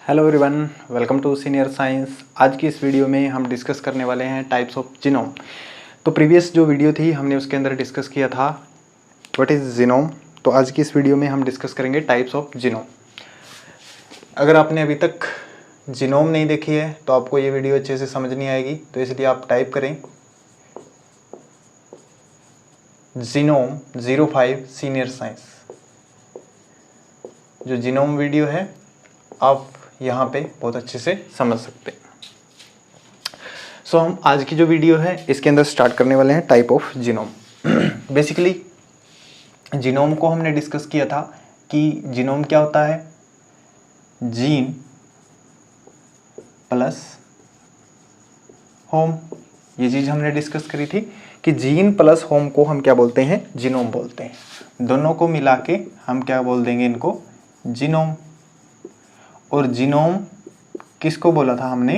Hello everyone, welcome to senior science. आज की इस वीडियो में हम डिस्कस करने वाले हैं टाइप्स ऑफ जीनोम। तो प्रीवियस जो वीडियो थी हमने उसके अंदर डिस्कस किया था व्हाट इज़ जीनोम। तो आज की इस वीडियो में हम डिस्कस करेंगे टाइप्स ऑफ जीनोम। अगर आपने अभी तक जीनोम नहीं देखी है तो आपको ये वीडियो अच्छे से समझ नहीं आएगी, तो इसलिए आप टाइप करें जीनोम 05 सीनियर साइंस। जो जीनोम वीडियो है आप यहाँ पे बहुत अच्छे से समझ सकते हैं। सो हम आज की जो वीडियो है इसके अंदर स्टार्ट करने वाले हैं type of genome. Basically genome को हमने डिस्कस किया था कि जीनोम क्या होता है, जीन प्लस होम। ये चीज़ हमने डिस्कस करी थी कि जीन प्लस होम को हम क्या बोलते हैं, जीनोम बोलते हैं। दोनों को मिला के हम क्या बोल देंगे, इनको जीनोम। और जीनोम किसको बोला था हमने,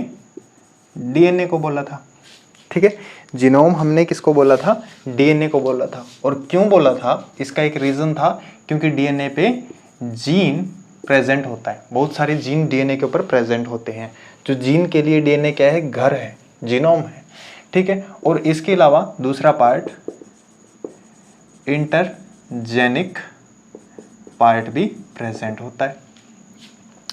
डीएनए को बोला था। ठीक है, जीनोम हमने किसको बोला था, डीएनए को बोला था। और क्यों बोला था, इसका एक रीज़न था, क्योंकि डीएनए पे जीन प्रेजेंट होता है। बहुत सारे जीन डीएनए के ऊपर प्रेजेंट होते हैं। जो जीन के लिए डीएनए क्या है, घर है, जीनोम है। ठीक है, और इसके अलावा दूसरा पार्ट इंटरजेनिक पार्ट भी प्रेजेंट होता है।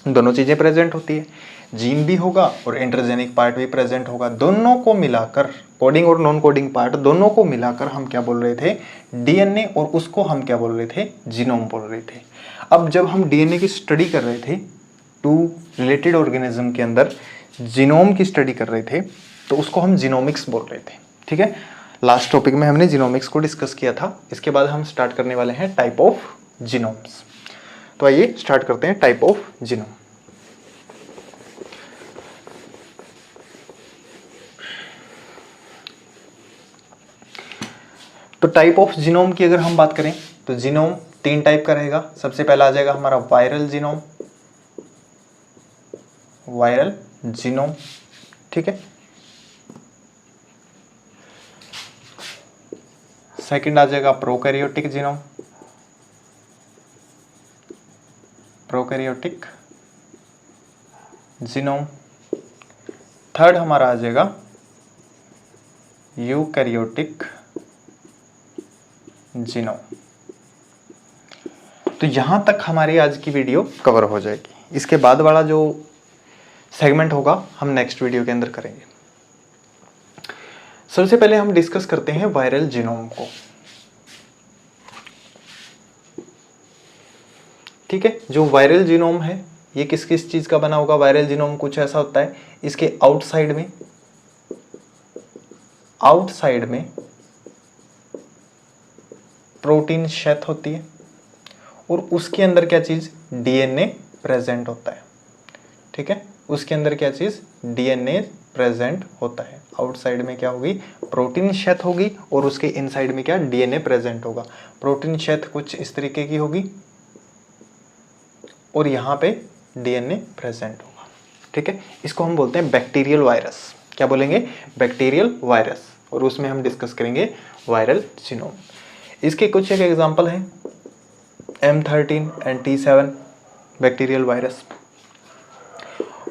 दोनों चीज़ें प्रेजेंट होती है, जीन भी होगा और इंटरजेनिक पार्ट भी प्रेजेंट होगा। दोनों को मिलाकर, कोडिंग और नॉन कोडिंग पार्ट दोनों को मिलाकर हम क्या बोल रहे थे, डीएनए। और उसको हम क्या बोल रहे थे, जीनोम बोल रहे थे। अब जब हम डीएनए की स्टडी कर रहे थे, टू रिलेटेड ऑर्गेनिज्म के अंदर जीनोम की स्टडी कर रहे थे, तो उसको हम जीनोमिक्स बोल रहे थे। ठीक है, लास्ट टॉपिक में हमने जीनोमिक्स को डिस्कस किया था। इसके बाद हम स्टार्ट करने वाले हैं टाइप ऑफ जीनोम्स। तो आइए स्टार्ट करते हैं टाइप ऑफ जीनोम। तो टाइप ऑफ जीनोम की अगर हम बात करें तो जीनोम 3 टाइप का रहेगा। सबसे पहला आ जाएगा हमारा वायरल जीनोम, वायरल जीनोम। ठीक है, सेकंड आ जाएगा prokaryotic genome, prokaryotic genome. Third हमारा आ जाएगा यूकैरियोटिक जीनोम। तो यहां तक हमारी आज की वीडियो कवर हो जाएगी। इसके बाद वाला जो सेगमेंट होगा हम नेक्स्ट वीडियो के अंदर करेंगे। सबसे पहले हम डिस्कस करते हैं वायरल जीनोम को। ठीक है, जो वायरल जीनोम है ये किस किस चीज का बना होगा। वायरल जीनोम कुछ ऐसा होता है, इसके आउटसाइड में प्रोटीन शेथ होती है और उसके अंदर क्या चीज, डीएनए प्रेजेंट होता है। ठीक है, उसके अंदर क्या चीज, डीएनए प्रेजेंट होता है। आउटसाइड में क्या होगी, प्रोटीन शेथ होगी और उसके इनसाइड में क्या, डीएनए प्रेजेंट होगा। प्रोटीन शेथ कुछ इस तरीके की होगी और यहाँ पे डीएनए प्रेजेंट होगा। ठीक है, इसको हम बोलते हैं बैक्टीरियल वायरस। क्या बोलेंगे, बैक्टीरियल वायरस। और उसमें हम डिस्कस करेंगे वायरल जीनोम। इसके कुछ एक एग्जांपल हैं, M13 and T7 bacterial virus.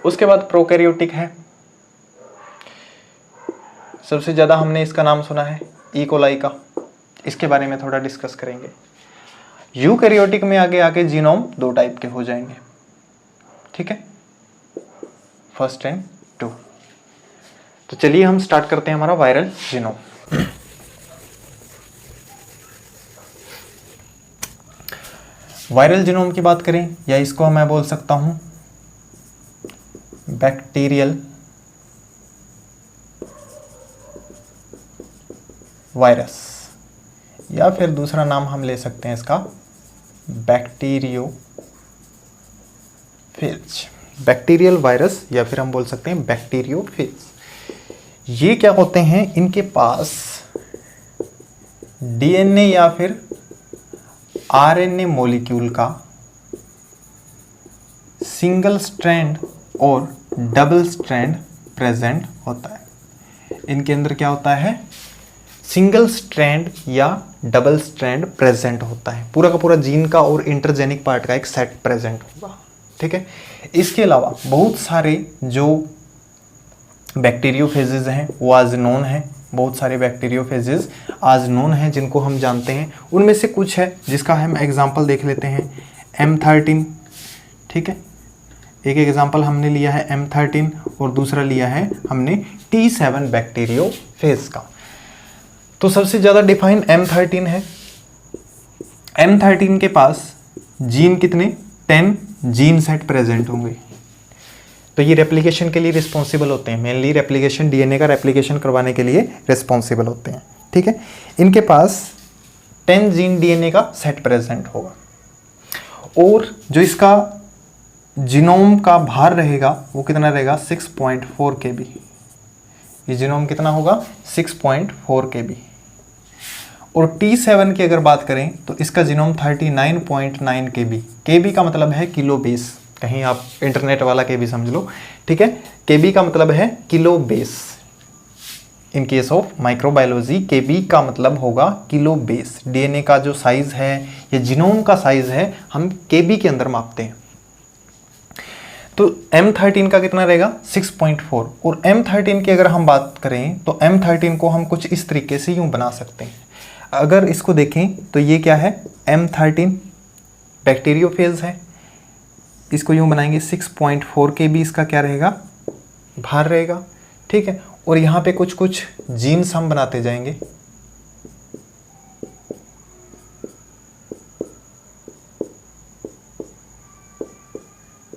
उसके बाद प्रोकैरियोटिक है, सबसे ज़्यादा हमने इसका नाम सुना है ई कोलाई का। इसके बारे में थोड़ा डिस्कस करेंगे। यूकैरियोटिक में आगे आके जीनोम 2 टाइप के हो जाएंगे। ठीक है, फर्स्ट एंड 2। तो चलिए हम स्टार्ट करते हैं हमारा वायरल जीनोम। वायरल जीनोम की बात करें, या इसको मैं बोल सकता हूं बैक्टीरियल वायरस, या फिर दूसरा नाम हम ले सकते हैं इसका बैक्टीरियोफेज। बैक्टीरियल वायरस या फिर हम बोल सकते हैं बैक्टीरियोफेज। ये क्या होते हैं, इनके पास डीएनए या फिर आरएनए मॉलिक्यूल का सिंगल स्ट्रैंड और डबल स्ट्रैंड प्रेजेंट होता है। इनके अंदर क्या होता है, सिंगल स्ट्रैंड या डबल स्ट्रैंड प्रेजेंट होता है। पूरा का पूरा जीन का और इंटरजेनिक पार्ट का एक सेट प्रेजेंट होगा। ठीक है, इसके अलावा बहुत सारे जो बैक्टीरियोफेजेज हैं वो आज नोन हैं, बहुत सारे बैक्टीरियोफेजेज आज नोन हैं जिनको हम जानते हैं। उनमें से कुछ है जिसका हम एग्जांपल देख लेते हैं। M13, ठीक है, एक एग्जांपल हमने लिया है M13 और दूसरा लिया है हमने T7 बैक्टीरियोफेज का। तो सबसे ज़्यादा डिफाइन M13 है। M13 के पास जीन कितने, 10 जीन सेट प्रेजेंट होंगे। तो ये रेप्लिकेशन के लिए रिस्पॉन्सिबल होते हैं, मेनली रेप्लिकेशन, डीएनए का रेप्लिकेशन करवाने के लिए रिस्पॉन्सिबल होते हैं, ठीक है। इनके पास 10 जीन डीएनए का सेट प्रेजेंट होगा और जो इसका जीनोम का भार रहेगा वो कितना रहेगा, 6.4 kb। ये जीनोम कितना होगा, 6.4 kb। और T7 की अगर बात करें तो इसका जीनोम 39.9 kb। kb का मतलब है किलो बेस, कहीं आप इंटरनेट वाला केबी समझ लो, ठीक है। केबी का मतलब है kilo base. In case of microbiology KB का मतलब होगा किलो बेस। डीएनए का जो साइज है या जीनोम का साइज है हम केबी के अंदर मापते हैं। तो M13 का कितना रहेगा, 6.4। और M13 की अगर हम बात करें तो M13 को हम कुछ इस तरीके से यूं बना सकते हैं। अगर इसको देखें तो ये क्या है, M13 बैक्टीरियोफेज है। इसको यूं बनाएंगे, 6.4 kb इसका क्या रहेगा, भार रहेगा, ठीक है। और यहाँ पे कुछ कुछ जीन्स हम बनाते जाएंगे,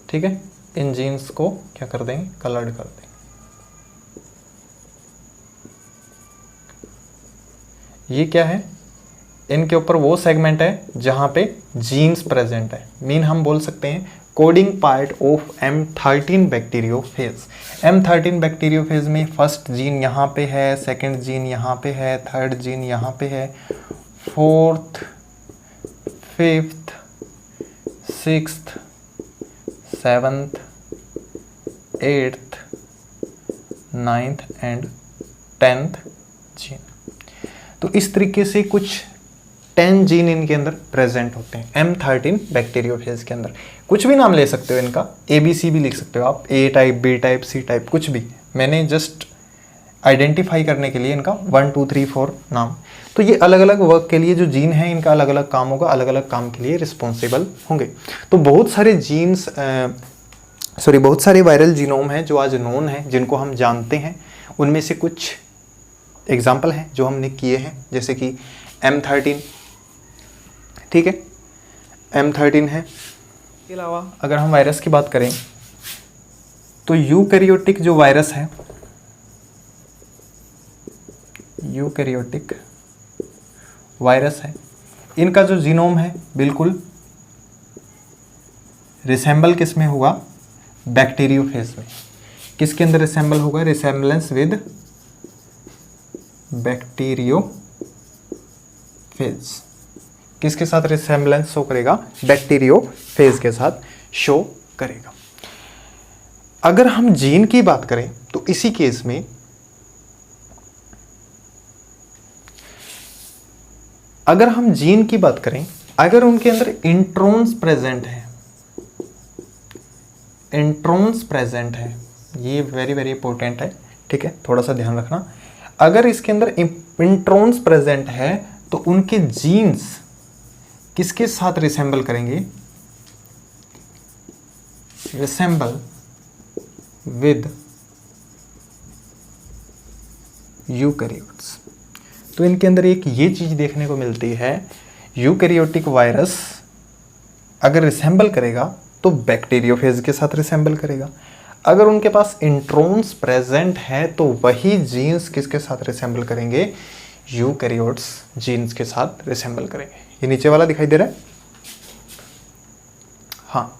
ठीक है। इन जीन्स को क्या कर देंगे, कलर्ड कर देंगे। ये क्या है, इनके ऊपर वो सेगमेंट है जहाँ पे जीन्स प्रेजेंट है। मीन हम बोल सकते हैं coding part of M13 bacteriophage. M13 bacteriophage में फर्स्ट जीन यहाँ पे है, सेकंड जीन यहाँ पे है, थर्ड जीन यहाँ पे है, fourth, fifth, sixth, seventh, eighth, ninth and 10th gene. तो इस तरीके से कुछ 10 जीन इनके अंदर प्रेजेंट होते हैं M13 बैक्टीरियोफेज के अंदर। कुछ भी नाम ले सकते हो इनका, ABC भी लिख सकते हो आप, A type, B type, C type, कुछ भी। मैंने जस्ट आइडेंटिफाई करने के लिए इनका 1 2 3 4 नाम। तो ये अलग अलग वर्क के लिए जो जीन है इनका अलग अलग काम होगा, अलग अलग काम के लिए रिस्पॉन्सिबल होंगे। तो बहुत सारे जीन्स बहुत सारे वायरल जीनोम हैं जो आज नोन हैं, जिनको हम जानते हैं। उनमें से कुछ एग्जाम्पल हैं जो हमने किए हैं, जैसे कि M13, ठीक है, M13 है। इसके अलावा अगर हम वायरस की बात करें तो यूकैरियोटिक जो वायरस है, यूकैरियोटिक वायरस है, इनका जो जीनोम है बिल्कुल रिसेंबल किस में होगा, बैक्टीरियोफेज में। किसके अंदर रिसेंबल होगा, रिसेम्बलेंस विद बैक्टीरियोफेज। किसके साथ रिसेम्बलेंस शो करेगा, बैक्टीरियोफेज के साथ शो करेगा। अगर हम जीन की बात करें तो इसी केस में अगर हम जीन की बात करें, अगर उनके अंदर इंट्रोन्स प्रेजेंट है, इंट्रोन्स प्रेजेंट है, ये वेरी वेरी इंपॉर्टेंट है, ठीक है, थोड़ा सा ध्यान रखना। अगर इसके अंदर इंट्रोन्स प्रेजेंट है तो उनके जीन्स किसके साथ रिसेंबल करेंगे, रिसेंबल विद यूकैरियोट्स। तो इनके अंदर एक ये चीज देखने को मिलती है, यूकैरियोटिक वायरस अगर रिसेंबल करेगा तो बैक्टीरियोफेज के साथ रिसेंबल करेगा। अगर उनके पास इंट्रोन्स प्रेजेंट है तो वही जीन्स किसके साथ रिसेंबल करेंगे, यूकैरियोट्स जीन्स के साथ रिसेंबल करेंगे। ये नीचे वाला दिखाई दे रहा है, हाँ।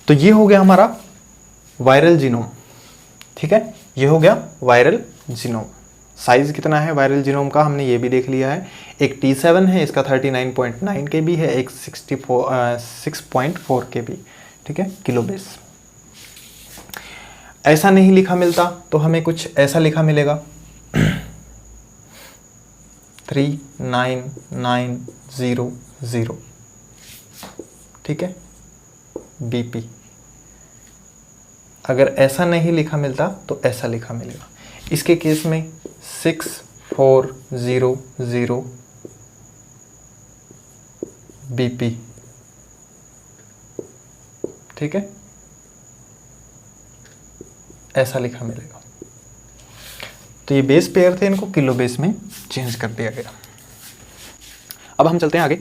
तो ये हो गया हमारा वायरल जीनोम, ठीक है, ये हो गया वायरल जीनोम। साइज कितना है वायरल जीनोम का हमने ये भी देख लिया है। एक T7 है, इसका 39.9 kb है, एक 6.4 kb, ठीक है, किलो बेस। ऐसा नहीं लिखा मिलता तो हमें कुछ ऐसा लिखा मिलेगा 39900, ठीक है, BP। अगर ऐसा नहीं लिखा मिलता तो ऐसा लिखा मिलेगा। इसके केस में 6400 BP, ठीक है, ऐसा लिखा मिलेगा। तो ये बेस पेयर थे, इनको किलो बेस में चेंज कर दिया गया। अब हम चलते हैं आगे।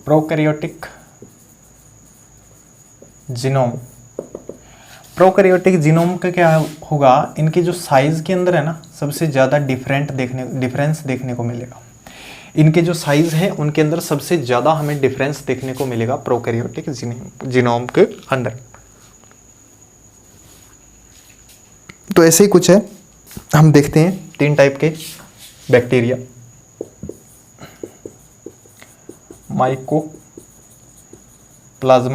Prokaryotic genome. प्रोकैरियोटिक जीनोम का क्या होगा, इनके जो साइज के अंदर है ना सबसे ज़्यादा डिफरेंस देखने को मिलेगा। इनके जो साइज है उनके अंदर सबसे ज़्यादा हमें डिफरेंस देखने को मिलेगा प्रोकैरियोटिक जीनोम के अंदर। तो ऐसे ही कुछ है, हम देखते हैं 3 टाइप के बैक्टीरिया। माइकोप्लाज्मा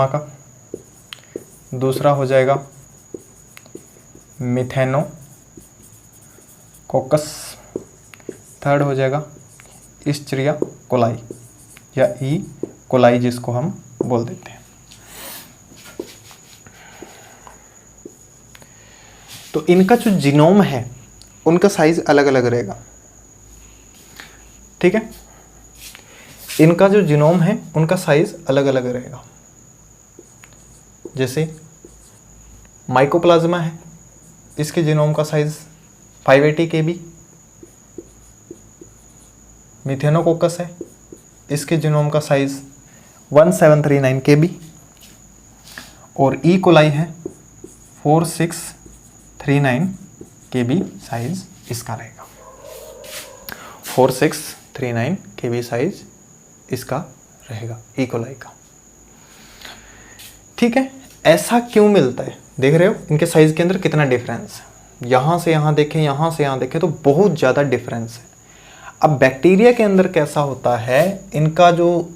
का, दूसरा हो जाएगा मिथेनोकोकस, थर्ड हो जाएगा इस्चरिया कोलाई या ई कोलाई जिसको हम बोल देते हैं। तो इनका जो जीनोम है उनका साइज अलग अलग रहेगा, ठीक है। इनका जो जीनोम है उनका साइज अलग अलग रहेगा। जैसे माइकोप्लाज्मा है, इसके जीनोम का साइज 580 kb। मिथेनोकोकस है, इसके जीनोम का साइज 1739 kb। और ई कोलाई है 4639 kb साइज इसका रहेगा। 4639 kb साइज इसका रहेगा ई कोलाई का, ठीक है। ऐसा क्यों मिलता है, देख रहे हो इनके साइज के अंदर कितना डिफरेंस है। यहां से यहां देखें, यहां से यहां देखें तो बहुत ज़्यादा डिफरेंस है। अब बैक्टीरिया के अंदर कैसा होता है, इनका जो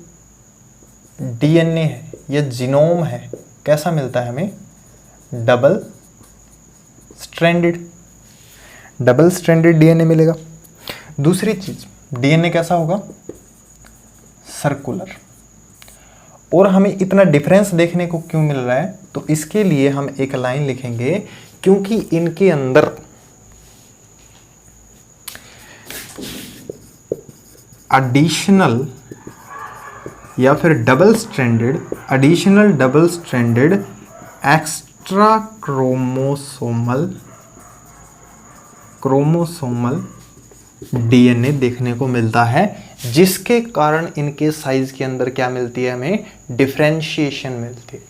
डीएनए है या जीनोम है कैसा मिलता है हमें, डबल स्ट्रैंडेड डीएनए मिलेगा। दूसरी चीज, डीएनए कैसा होगा, सर्कुलर। और हमें इतना डिफरेंस देखने को क्यों मिल रहा है, तो इसके लिए हम एक लाइन लिखेंगे, क्योंकि इनके अंदर एडिशनल या फिर double stranded extra chromosomal DNA देखने को मिलता है, जिसके कारण इनके साइज के अंदर क्या मिलती है, हमें डिफरेंशिएशन मिलती है।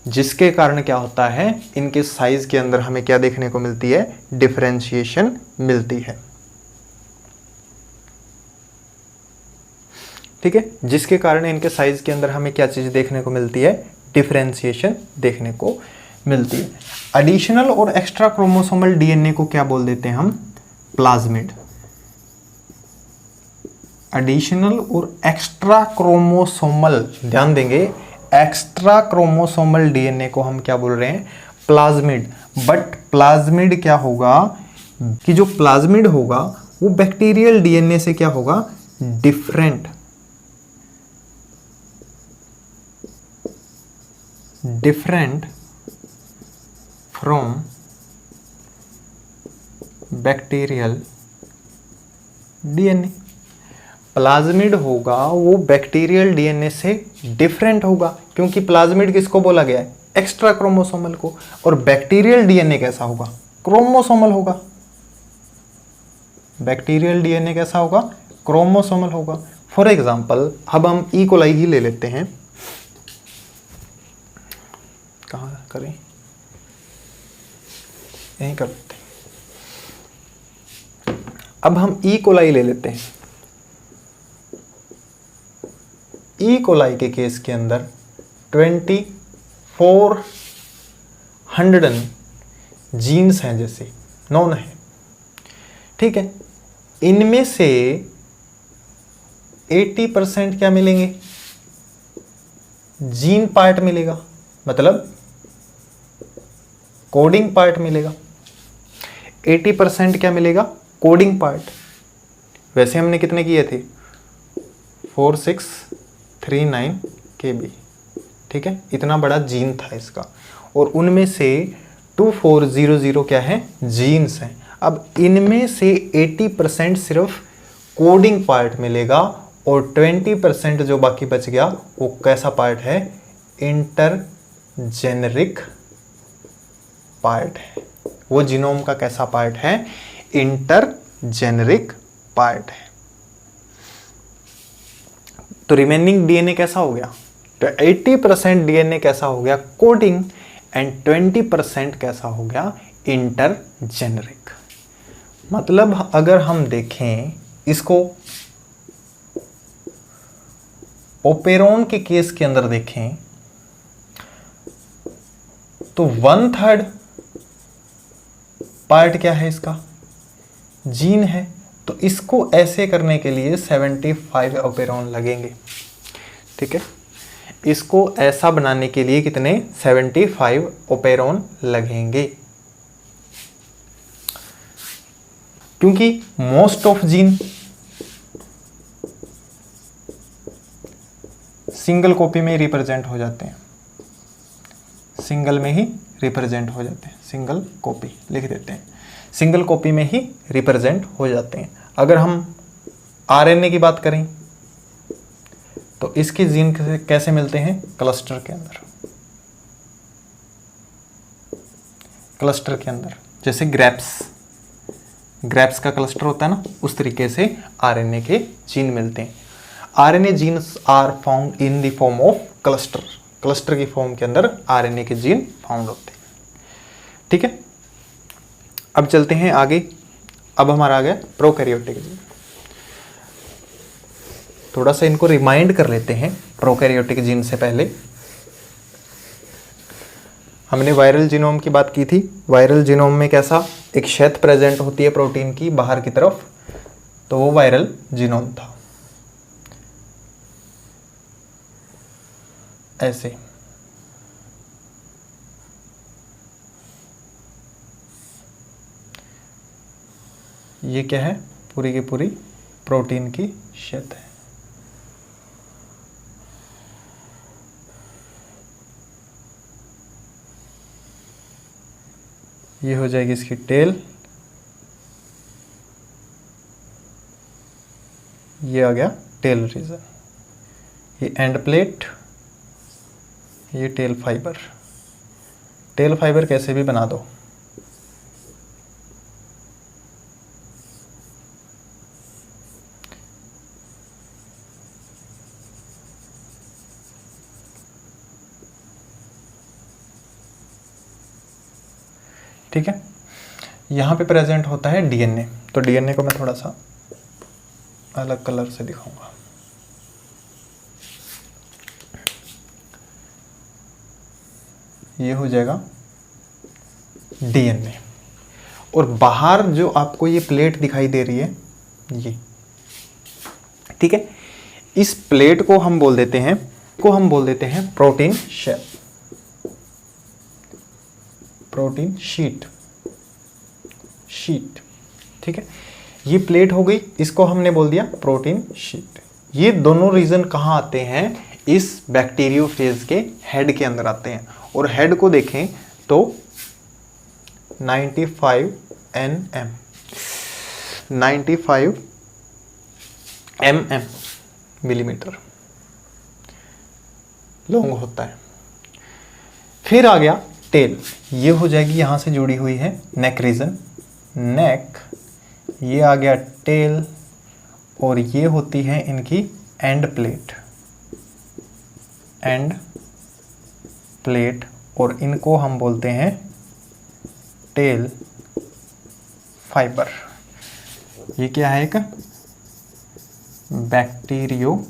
जिसके कारण क्या होता है, इनके साइज के अंदर हमें क्या देखने को मिलती है, डिफरेंशिएशन मिलती है, ठीक है। जिसके कारण इनके साइज के अंदर हमें क्या चीज देखने को मिलती है, डिफरेंशिएशन देखने को मिलती है। एडिशनल और एक्स्ट्रा क्रोमोसोमल डीएनए को क्या बोल देते हैं हम, प्लाज्मिड। एडिशनल और एक्स्ट्रा क्रोमोसोमल, ध्यान देंगे, एक्स्ट्रा क्रोमोसोमल डीएनए को हम क्या बोल रहे हैं, प्लाज्मिड। बट प्लाज्मिड क्या होगा कि जो प्लाज्मिड होगा वो बैक्टीरियल डीएनए से क्या होगा, different from bacterial DNA. Plasmid होगा वो बैक्टीरियल डीएनए से डिफरेंट होगा, क्योंकि प्लाज्मिड किसको बोला गया है, एक्स्ट्रा क्रोमोसोमल को। और बैक्टीरियल डीएनए कैसा होगा, क्रोमोसोमल होगा। बैक्टीरियल डीएनए कैसा होगा, क्रोमोसोमल होगा। फॉर एग्जांपल अब हम ई कोलाई ही ले लेते हैं, कहाँ करें, यहीं कर लेते हैं। अब हम ई कोलाई ले लेते हैं। ई कोलाई के केस के अंदर 2400 जीन्स हैं, जैसे नॉन है, ठीक है। इनमें से 80% क्या मिलेंगे, जीन पार्ट मिलेगा, मतलब कोडिंग पार्ट मिलेगा। 80% क्या मिलेगा? Coding part. वैसे हमने कितने किए थे? 4639 KB, ठीक है, इतना बड़ा जीन था इसका, और उनमें से 2400 क्या है? जीन्स हैं। अब इनमें से 80% सिर्फ कोडिंग पार्ट मिलेगा, और 20% जो बाकी बच गया वो कैसा पार्ट है? इंटरजेनरिक पार्ट है। वो जीनोम का कैसा पार्ट है? इंटरजेनरिक पार्ट है। तो रिमेनिंग डीएनए कैसा हो गया? तो 80% डीएनए कैसा हो गया? कोडिंग, एंड 20% कैसा हो गया? इंटरजेनरिक। मतलब अगर हम देखें इसको ओपेरॉन के केस के अंदर देखें तो 1/3 पार्ट क्या है इसका? जीन है। तो इसको ऐसे करने के लिए 75 ओपेरॉन लगेंगे, ठीक है। इसको ऐसा बनाने के लिए कितने? 75 ओपेरॉन लगेंगे, क्योंकि most of gene single copy में रिप्रेजेंट हो जाते हैं, सिंगल में ही रिप्रेजेंट हो जाते हैं, सिंगल कॉपी लिख देते हैं, सिंगल कॉपी में ही रिप्रेजेंट हो जाते हैं। अगर हम आरएनए की बात करें तो इसके जीन कैसे मिलते हैं? क्लस्टर के अंदर, क्लस्टर के अंदर, जैसे ग्रेप्स का क्लस्टर होता है ना, उस तरीके से आरएनए के जीन मिलते हैं। RNA genes are found in the form of cluster, cluster की फॉर्म के अंदर आरएनए के जीन फाउंड होते हैं, ठीक है। अब चलते हैं आगे। अब हमारा आ गया प्रोकैरियोटिक जीन। थोड़ा सा इनको रिमाइंड कर लेते हैं। प्रोकैरियोटिक जीन से पहले हमने वायरल जीनोम की बात की थी। वायरल जीनोम में कैसा? एक शेथ प्रेजेंट होती है प्रोटीन की बाहर की तरफ, तो वो वायरल जीनोम था। ऐसे ये क्या है? पूरी की पूरी प्रोटीन की शेथ है। ये हो जाएगी इसकी टेल, ये आ गया टेल रीजन, ये एंड प्लेट, ये टेल फाइबर। टेल फाइबर कैसे भी बना दो, ठीक है। यहाँ पे प्रेजेंट होता है डीएनए। तो डीएनए को मैं थोड़ा सा अलग कलर से दिखाऊंगा। ये हो जाएगा डीएनए, और बाहर जो आपको ये प्लेट दिखाई दे रही है ये, ठीक है, इस प्लेट को हम बोल देते हैं प्रोटीन शेल, प्रोटीन शीट, ठीक है। ये प्लेट हो गई, इसको हमने बोल दिया प्रोटीन शीट। ये दोनों रीजन कहाँ आते हैं? इस बैक्टीरियोफेज के हेड के अंदर आते हैं। और हेड को देखें तो 95 mm मिलीमीटर लॉन्ग होता है। फिर आ गया टेल, ये हो जाएगी यहां से जुड़ी हुई है नेक रीजन, नेक, ये आ गया टेल, और ये होती है इनकी एंड प्लेट, और इनको हम बोलते हैं टेल फाइबर। ये क्या है? एक बैक्टीरियोफेज।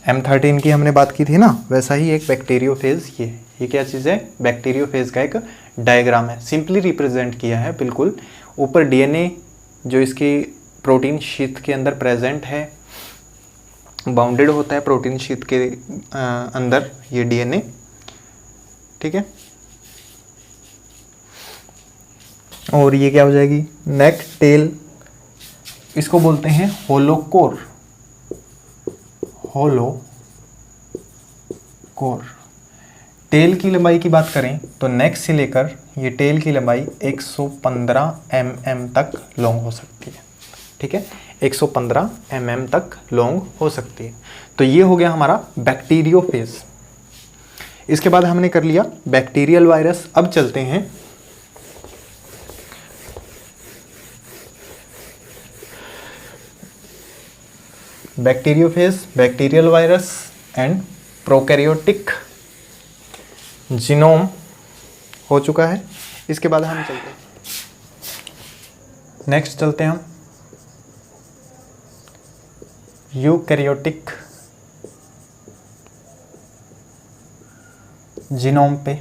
M13 की हमने बात की थी ना, वैसा ही एक बैक्टीरियोफेज ये क्या चीज़ है? बैक्टीरियोफेज का एक डायग्राम है, सिंपली रिप्रेजेंट किया है बिल्कुल। ऊपर डीएनए जो इसकी प्रोटीन शीट के अंदर प्रेजेंट है, बाउंडेड होता है प्रोटीन शीट के अंदर ये डीएनए, ठीक है। और ये क्या हो जाएगी, नेक, टेल, इसको बोलते हैं होलो कोर, होलो कोर। टेल की लंबाई की बात करें तो नेक से लेकर ये टेल की लंबाई 115 mm तक लॉन्ग हो सकती है, ठीक है, 115 mm तक लॉन्ग हो सकती है। तो ये हो गया हमारा बैक्टीरियोफेज। इसके बाद हमने कर लिया बैक्टीरियल वायरस। अब चलते हैं bacteriophage, bacterial virus and prokaryotic genome हो चुका है। इसके बाद हम चलते हैं नेक्स्ट, चलते हैं हम यूकैरियोटिक जीनोम पे।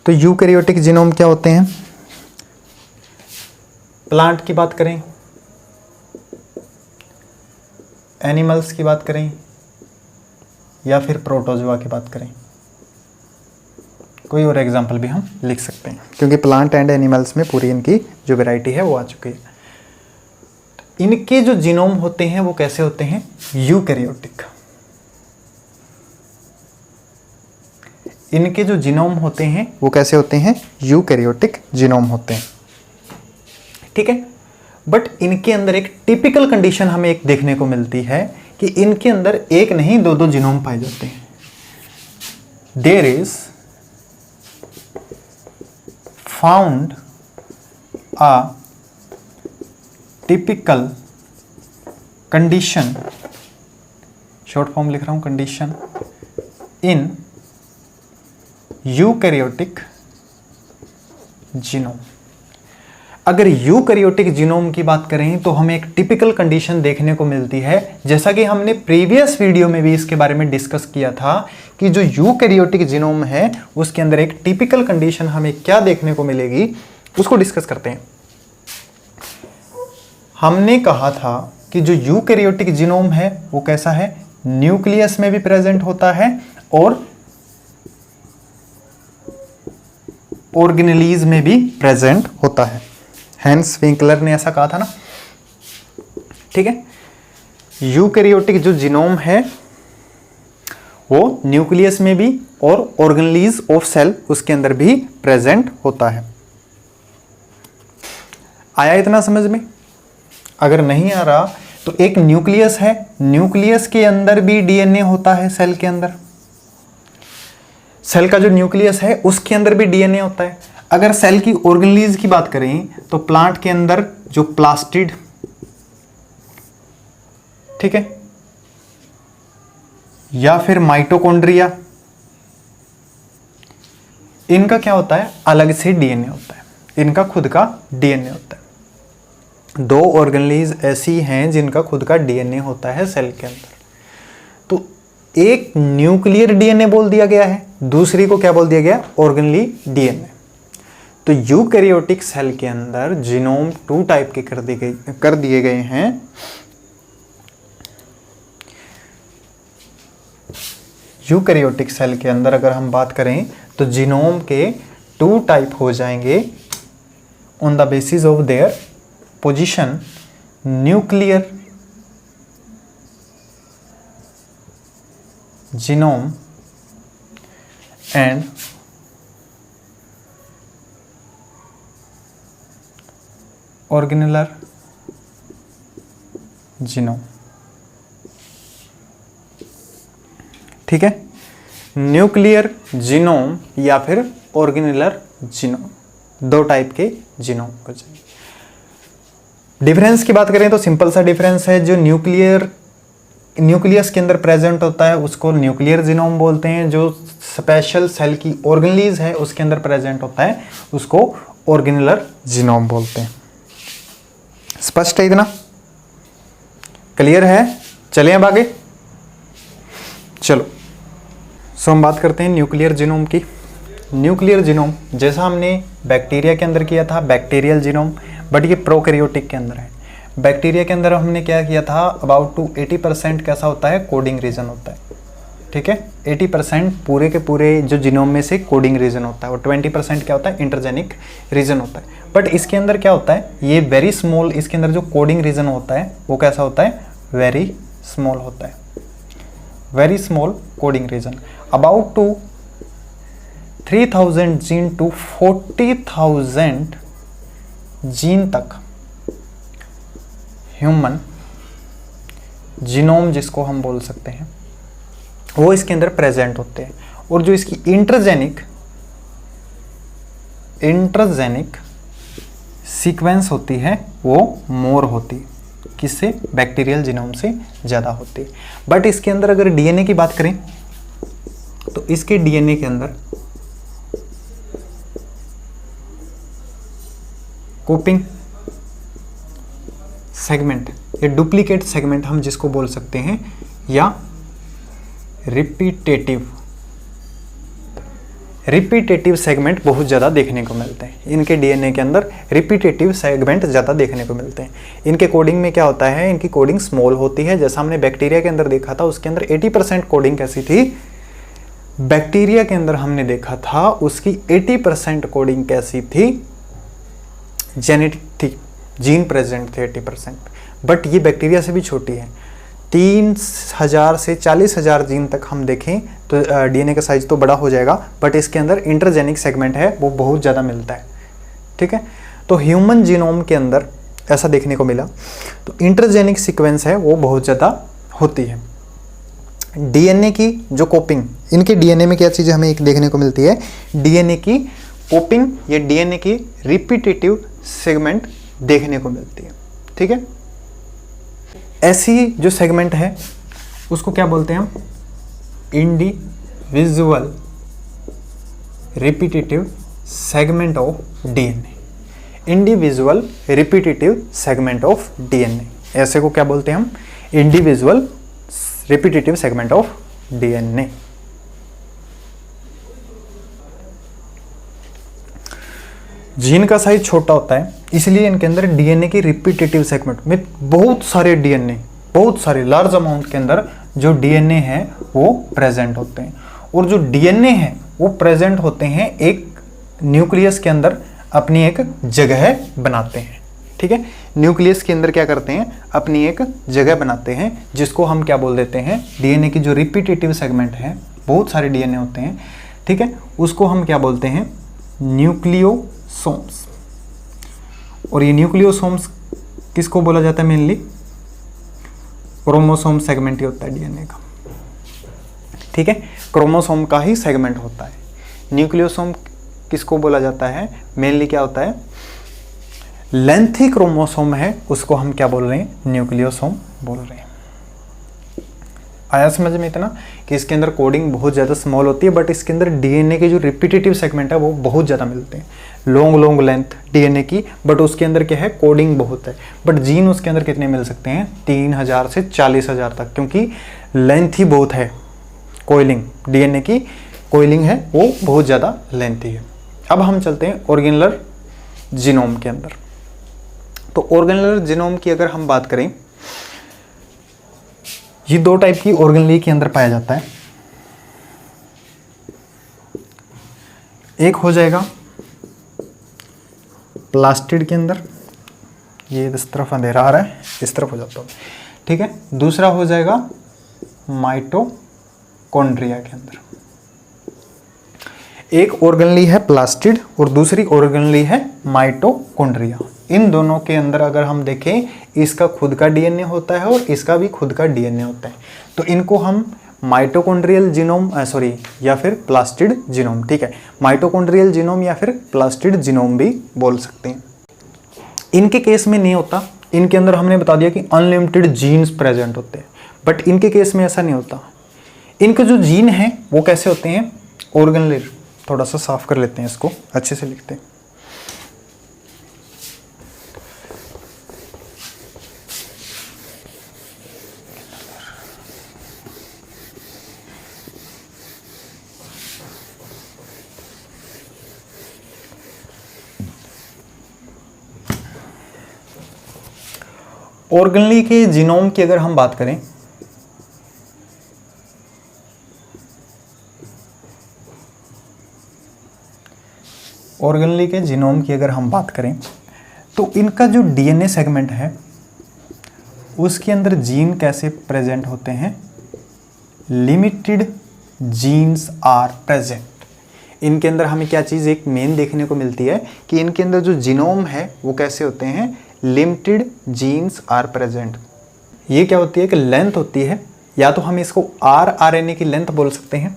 तो यूकैरियोटिक जीनोम क्या होते हैं? प्लांट की बात करें, एनिमल्स की बात करें या फिर प्रोटोजोआ की बात करें, कोई और एग्जांपल भी हम लिख सकते हैं, क्योंकि प्लांट एंड एनिमल्स में पूरी इनकी जो वैरायटी है वो आ चुकी है। इनके जो जीनोम होते हैं वो कैसे होते हैं? यूकैरियोटिक। इनके जो जीनोम होते हैं वो कैसे होते हैं? यूकैरियोटिक जीनोम होते हैं, ठीक है। बट इनके अंदर एक टिपिकल कंडीशन हमें एक देखने को मिलती है कि इनके अंदर एक नहीं दो दो जीनोम पाए जाते हैं। There is found a typical condition, short form लिख रहा हूं, कंडीशन इन यूकैरियोटिक जीनोम। अगर यूकैरियोटिक जीनोम की बात करें तो हमें एक टिपिकल कंडीशन देखने को मिलती है, जैसा कि हमने प्रीवियस वीडियो में भी इसके बारे में डिस्कस किया था कि जो यूकैरियोटिक जीनोम है उसके अंदर एक टिपिकल कंडीशन हमें क्या देखने को मिलेगी, उसको डिस्कस करते हैं। हमने कहा था कि जो यूकैरियोटिक जीनोम है वो कैसा है? न्यूक्लियस में भी प्रेजेंट होता है और ऑर्गेनेलीज में भी प्रेजेंट होता है। हैंस विंकलर ने ऐसा कहा था ना, ठीक है। यूकैरियोटिक जो जीनोम है वो न्यूक्लियस में भी और ऑर्गेनेलीज ऑफ सेल उसके अंदर भी प्रेजेंट होता है। आया इतना समझ में? अगर नहीं आ रहा तो एक न्यूक्लियस है, न्यूक्लियस के अंदर भी डीएनए होता है। सेल के अंदर, सेल का जो न्यूक्लियस है उसके अंदर भी डीएनए होता है। अगर सेल की ऑर्गेनेलीज की बात करें तो प्लांट के अंदर जो प्लास्टिड, ठीक है, या फिर माइटोकॉन्ड्रिया, इनका क्या होता है? अलग से डीएनए होता है, इनका खुद का डीएनए होता है। दो ऑर्गेनेलीज ऐसी हैं जिनका खुद का डीएनए होता है सेल के अंदर। तो एक न्यूक्लियर डीएनए बोल दिया गया है, दूसरी को क्या बोल दिया गया? Organelle DNA. तो यूकैरियोटिक सेल के अंदर जीनोम 2 टाइप के कर दिए गए हैं। यूकैरियोटिक सेल के अंदर अगर हम बात करें तो जीनोम के 2 टाइप हो जाएंगे on the basis of their position, nuclear genome and organellar genome, ठीक है। न्यूक्लियर जीनोम या फिर ऑर्गेनेलर जीनोम, 2 टाइप के जीनोम हो जाएंगे। डिफरेंस की बात करें तो सिंपल सा डिफरेंस है। जो न्यूक्लियस के अंदर प्रेजेंट होता है उसको न्यूक्लियर जीनोम बोलते हैं। जो स्पेशल सेल की ऑर्गेनेलीज है उसके अंदर प्रेजेंट होता है उसको ऑर्गेनेलर जीनोम बोलते हैं। स्पष्ट है? इतना क्लियर है? चलिए अब आगे चलो। सो हम बात करते हैं न्यूक्लियर जीनोम की। न्यूक्लियर जीनोम जैसा हमने बैक्टीरिया के अंदर किया था, बैक्टीरियल जीनोम, बट ये प्रोकैरियोटिक के अंदर है। बैक्टीरिया के अंदर हमने क्या किया था, अबाउट टू 80% कैसा होता है, कोडिंग रीजन होता है, ठीक है। 80% पूरे के पूरे जो जीनोम में से कोडिंग रीजन होता है और 20% क्या होता है, इंटरजेनिक रीजन होता है। बट इसके अंदर क्या होता है, ये वेरी स्मॉल, इसके अंदर जो कोडिंग रीजन होता है वो कैसा होता है, वेरी स्मॉल होता है, very small coding region. About to 3000 gene to 40,000 gene तक ह्यूमन जीनोम जिसको हम बोल सकते हैं वो इसके अंदर प्रेजेंट होते हैं। और जो इसकी इंट्राजेनिक सीक्वेंस होती है वो मोर होती है, किससे, बैक्टीरियल जीनोम से ज़्यादा होती है। बट इसके अंदर अगर डीएनए की बात करें तो इसके डीएनए के अंदर कॉपिंग सेगमेंट या डुप्लीकेट सेगमेंट हम जिसको बोल सकते हैं, या रिपीटेटिव सेगमेंट बहुत ज़्यादा देखने को मिलते हैं। इनके डीएनए के अंदर रिपीटेटिव सेगमेंट ज़्यादा देखने को मिलते हैं। इनके कोडिंग में क्या होता है, इनकी कोडिंग स्मॉल होती है। जैसा हमने बैक्टीरिया के अंदर देखा था उसके अंदर 80% कोडिंग कैसी थी, बैक्टीरिया के अंदर हमने देखा था उसकी 80% कोडिंग कैसी थी, जेनेटिक थी, जीन प्रेजेंट थे 80%। बट ये बैक्टीरिया से भी छोटी है, 3000 से 40,000 जीन तक हम देखें तो डीएनए का साइज तो बड़ा हो जाएगा, बट इसके अंदर इंटरजेनिक सेगमेंट है वो बहुत ज़्यादा मिलता है, ठीक है। तो ह्यूमन जीनोम के अंदर ऐसा देखने को मिला, तो इंटरजेनिक सीक्वेंस है वो बहुत ज़्यादा होती है। डीएनए की जो कॉपिंग, इनके डीएनए में क्या चीज़ें हमें एक देखने को मिलती है, डीएनए की कॉपिंग या डीएनए की रिपीटेटिव सेगमेंट देखने को मिलती है, ठीक है। ऐसी जो सेगमेंट है उसको क्या बोलते हैं हम, individual repetitive segment of DNA, individual repetitive segment of DNA, ऐसे को क्या बोलते हैं हम, individual repetitive segment of DNA. Gene का साइज छोटा होता है इसलिए इनके अंदर डीएनए की रिपीटेटिव सेगमेंट में बहुत सारे डीएनए, बहुत सारे लार्ज अमाउंट के अंदर जो डीएनए है वो प्रेजेंट होते हैं। और जो डीएनए है वो प्रेजेंट होते हैं एक न्यूक्लियस के अंदर, अपनी एक जगह बनाते हैं, ठीक है। न्यूक्लियस के अंदर क्या करते हैं, अपनी एक जगह बनाते हैं, जिसको हम क्या बोल देते हैं, डीएनए की जो रिपीटेटिव सेगमेंट है, बहुत सारे डीएनए होते हैं, ठीक है, उसको हम क्या बोलते हैं, न्यूक्लियोसोम्स। और ये न्यूक्लियोसोम्स किसको बोला जाता है, मेनली क्रोमोसोम सेगमेंट ही होता है डीएनए का, ठीक है, क्रोमोसोम का ही सेगमेंट होता है। न्यूक्लियोसोम किसको बोला जाता है, मेनली क्या होता है, लेंथी क्रोमोसोम है उसको हम क्या बोल रहे हैं, न्यूक्लियोसोम बोल रहे हैं। आया समझ में इतना कि इसके अंदर कोडिंग बहुत ज़्यादा स्मॉल होती है, बट इसके अंदर डीएनए के जो रिपीटेटिव सेगमेंट है वो बहुत ज़्यादा मिलते हैं, लॉन्ग लेंथ डीएनए की, बट उसके अंदर क्या है, कोडिंग बहुत है। बट जीन उसके अंदर कितने मिल सकते हैं, 3000 से 40,000 तक, क्योंकि लेंथ ही बहुत है, कोइलिंग डीएनए की कोइलिंग है वो बहुत ज़्यादा लेंथी है। अब हम चलते हैं ऑर्गेनुलर जीनोम के अंदर। तो ऑर्गेनुलर जीनोम की अगर हम बात करें, ये दो टाइप की ऑर्गेनली के अंदर पाया जाता है। एक हो जाएगा प्लास्टिड के अंदर, ये इस तरफ अंधेरा आ रहा है, इस तरफ हो जाता है, ठीक है। दूसरा हो जाएगा माइटोकॉन्ड्रिया के अंदर। एक ऑर्गेनली है प्लास्टिड और दूसरी ऑर्गेनली है माइटोकॉन्ड्रिया। इन दोनों के अंदर अगर हम देखें, इसका खुद का डीएनए होता है और इसका भी खुद का डीएनए होता है, तो इनको हम माइटोकॉन्ड्रियल जीनोम या फिर प्लास्टिड जीनोम, ठीक है, माइटोकॉन्ड्रियल जीनोम या फिर प्लास्टिड जीनोम भी बोल सकते हैं। इनके केस में नहीं होता, इनके अंदर हमने बता दिया कि अनलिमिटेड जीन्स प्रेजेंट होते हैं, बट इनके केस में ऐसा नहीं होता। इनके जो जीन हैं वो कैसे होते हैं, ऑर्गेनल, थोड़ा सा साफ कर लेते हैं इसको, अच्छे से लिखते हैं। ऑर्गेनली के जीनोम की अगर हम बात करें, ऑर्गेनली के जीनोम की अगर हम बात करें तो इनका जो डीएनए सेगमेंट है उसके अंदर जीन कैसे प्रेजेंट होते हैं, लिमिटेड जीन्स आर प्रेजेंट। इनके अंदर हमें क्या चीज़ एक मेन देखने को मिलती है कि इनके अंदर जो जीनोम है वो कैसे होते हैं, लिमिटेड जीन्स आर प्रेजेंट। ये क्या होती है कि लेंथ होती है, या तो हम इसको आरएनए की लेंथ बोल सकते हैं,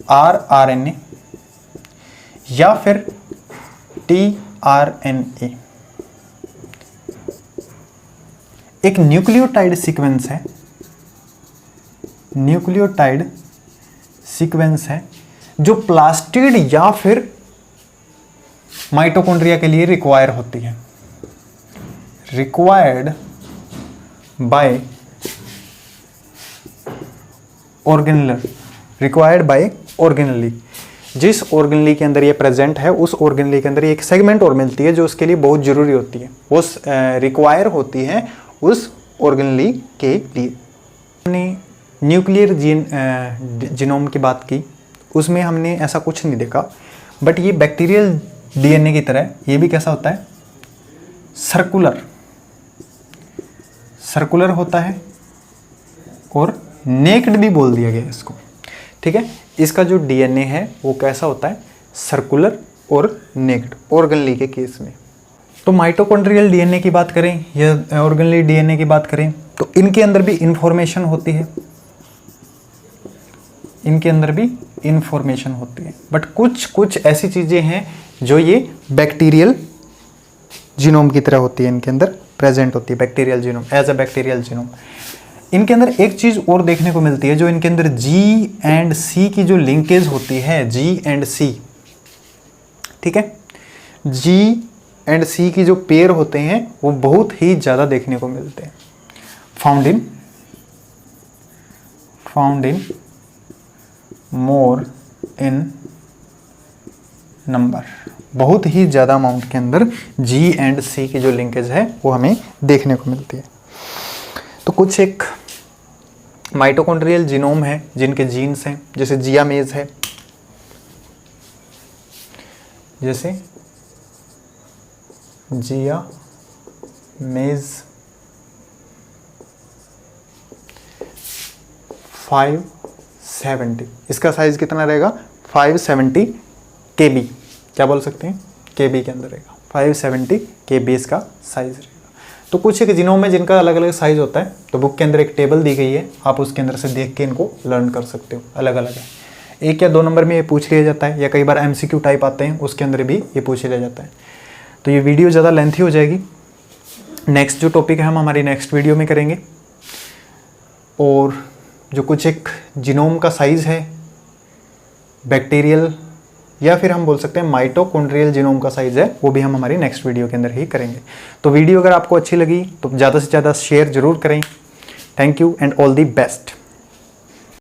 आरएनए, या फिर टीआरएनए। एक न्यूक्लियोटाइड सीक्वेंस है, न्यूक्लियोटाइड सीक्वेंस है जो प्लास्टिड या फिर माइटोकॉन्ड्रिया के लिए रिक्वायर होती है, required by organelle, required by organelle. जिस ऑर्गेनली के अंदर ये प्रेजेंट है उस ऑर्गेनली के अंदर एक सेगमेंट और मिलती है जो उसके लिए बहुत जरूरी होती है, वो रिक्वायर होती है उस ऑर्गेनली के लिए। हमने न्यूक्लियर जीनोम की बात की, उसमें हमने ऐसा कुछ नहीं देखा, बट ये बैक्टीरियल डीएनए की तरह ये भी कैसा होता है, सर्कुलर, सर्कुलर होता है और नेक्ड भी बोल दिया गया इसको, ठीक है। इसका जो डीएनए है वो कैसा होता है, सर्कुलर और नेक्ड, ऑर्गेनली के केस में। तो माइटोकॉन्ड्रियल डीएनए की बात करें या ऑर्गेनली डीएनए की बात करें तो इनके अंदर भी इंफॉर्मेशन होती है, इनके अंदर भी इंफॉर्मेशन होती है, बट कुछ ऐसी चीज़ें हैं जो ये बैक्टीरियल जीनोम की तरह होती है, इनके अंदर प्रेजेंट होती है bacterial genome, as a bacterial genome. इनके अंदर एक चीज़ और देखने को मिलती है, जो इनके अंदर जी एंड सी की जो लिंकेज होती है, जी एंड सी, ठीक है, जी एंड सी की जो पेयर होते हैं वो बहुत ही ज़्यादा देखने को मिलते हैं, found in more in number, बहुत ही ज़्यादा अमाउंट के अंदर जी एंड सी की जो लिंकेज है वो हमें देखने को मिलती है। तो कुछ एक माइटोकॉन्ड्रियल जीनोम है जिनके जीन्स हैं, जैसे जियामेज है, जैसे जियामेज 570, इसका साइज कितना रहेगा, 570 KB, क्या बोल सकते हैं, KB के अंदर रहेगा, 570 KB इसका साइज रहेगा। तो कुछ एक जीनोम है जिनका अलग अलग साइज होता है, तो बुक के अंदर एक टेबल दी गई है, आप उसके अंदर से देख के इनको लर्न कर सकते हो, अलग अलग है। 1 या 2 नंबर में ये पूछ लिया जाता है, या कई बार MCQ टाइप आते हैं उसके अंदर भी ये पूछ लिया जाता है। तो ये वीडियो ज़्यादा लेंथी हो जाएगी, नेक्स्ट जो टॉपिक है हम हमारी नेक्स्ट वीडियो में करेंगे। और जो कुछ एक जीनोम का साइज़ है बैक्टीरियल या फिर हम बोल सकते हैं माइटोकॉन्ड्रियल जीनोम का साइज़ है, वो भी हम हमारी नेक्स्ट वीडियो के अंदर ही करेंगे। तो वीडियो अगर आपको अच्छी लगी तो ज़्यादा से ज़्यादा शेयर ज़रूर करें। Thank you and all the best.